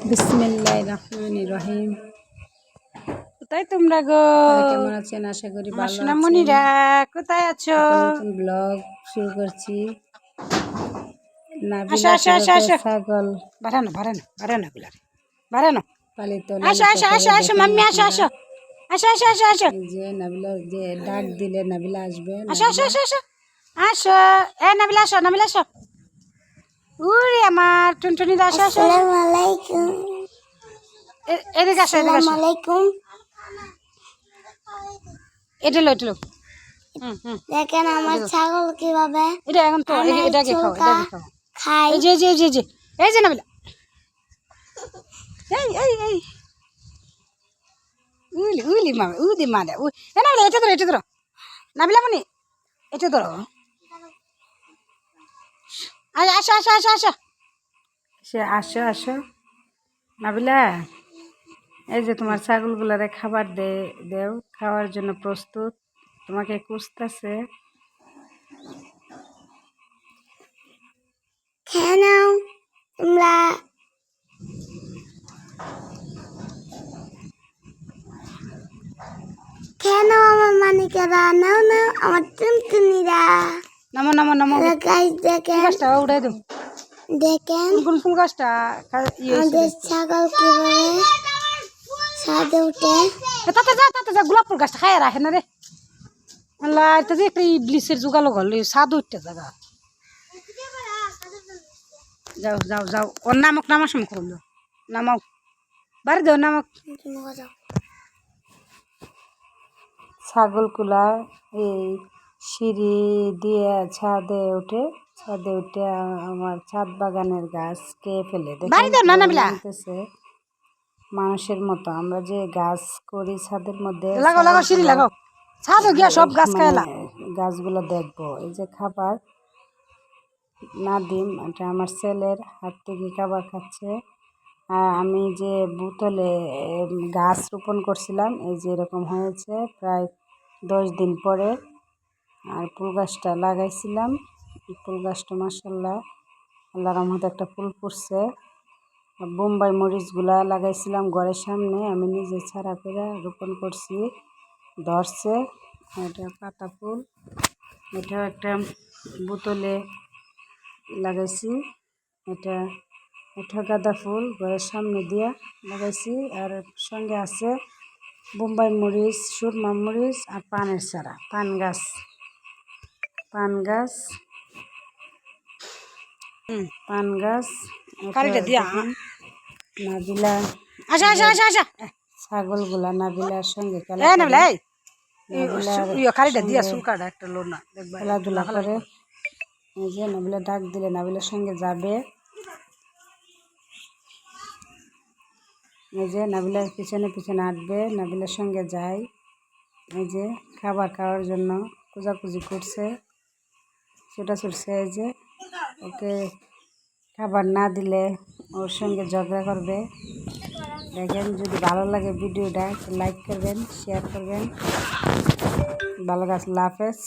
বিসমিল্লাহির রহমানির রহিম। কোথায় তোমরা গো? কেমন আছেন? আশা করি ভালো আছেন। সোনামণিরা কোথায় আছো? নতুন ব্লগ শুরু করছি। আসো আসো আসো আসো। ছাগল বাড়ানো বাড়ানো বাড়ানো গুলারে বাড়ানো। পালিত আসো আসো আসো আসো মাম্মি আসো আসো আসো আসো আসো আসো যে নাবিলা যে ডাক দিলে নাবিলা আসবে। আসো আসো আসো আসো আসো। এ নাবিলা আসো, নাবিলা আসো। উরে আমার টুনটুনিরা আসো আসো। আসসালামু আলাইকুম। এদিকে আসো, এদিকে আসো। আসসালামু আলাইকুম। এটা লো দেখেন আমার ছাগল কিভাবে এটা এখন তো এটাকে খাও, এটাকে খাও। খাই। এই যে যে যে এই যে নাবিলা, এই এই এই উলি উলি মামা উলি মারা উ এ নাবিলা এটা ধরো, এটা ধরো নাবিলা মনি, এটা ধরো। আসো আসো আসো আসো সে আসো আসো নাবিলা। এই যে তোমার ছাগলগুলারে খাবার দেও, খাওয়ার জন্য প্রস্তুত, তোমাকে খুঁজতেছে। খেয়ে নাও তোমরা। খেয়ে নাও আমার মানিকেরা, নাও নাও আমার টুনটুনিরা। নামো নামো নামো। গাইস দেখেন, গাছটা উড়াই দেব। দেখেন কোন ফুল গাছটা আমাদের ছাগল কিভাবে ছাদে উঠে। তাতে যা গোলাপ ফুল গাছটা খায় রাখে না রে। আল্লাহ এটা যে একটা ইবলিসের জোগালো ঘর সাদু উঠতে জায়গা। যাও যাও যাও, ওর নামক নামার সময় করলো, নামাও বাড়ি দেও নামক। ছাগলগুলা এই সিঁড়ি দিয়ে ছাদে উঠে আমার ছাদ বাগানের গাছ খেয়ে ফেলে দেখতেছে। মানুষের মতো আমরা যে গাছ করি ছাদের মধ্যে, লাগাও লাগাও সিঁড়ি লাগাও, ছাদে গিয়া সব গাছ খাইলা। গাছগুলো দেখবো। এই যে খাবার নাদিম, এটা আমার ছেলের হাত থেকে খাবার খাচ্ছে। আর আমি যে বোতলে গাছ রোপণ করছিলাম, এই যে এরকম হয়েছে প্রায় 10 দিন পরে। আর ফুল গাছটা লাগাইছিলাম, ফুল গাছটা মাশাআল্লাহ আল্লাহর রহমতে একটা ফুল ফুটছে। বোম্বাই মরিচগুলা লাগাইছিলাম ঘরের সামনে, আমি নিজে ছাড়া করে রোপণ করছি, ধরছে। এটা পাতা ফুল, এটাও একটা বোতলে লাগাইছি। এটা গাঁদা ফুল ঘরের সামনে দিয়া লাগাইছি। আর সঙ্গে আছে বোম্বাই মরিচ, সুরমা মরিচ আর পানের চারা, পান গাছ নাবিলা ছাগলগুলা নাবিলার সঙ্গে খেলাধুলা করে। এই যে নাবিলা ডাক দিলে নাবিলার সঙ্গে যাবে। এই যে নাবিলার পিছনে পিছনে হাঁটবে, নাবিলার সঙ্গে যায়। এই যে খাবার খাওয়ার জন্য খোঁজাখুঁজি করছে, ছোটা ছুটছে। এই যে ওকে খাবার না দিলে ওর সঙ্গে ঝগড়া করবে। দেখেন, যদি ভালো লাগে ভিডিওটা লাইক করবেন, শেয়ার করবেন। ভালো গাছ, আল্লাহ হাফেজ।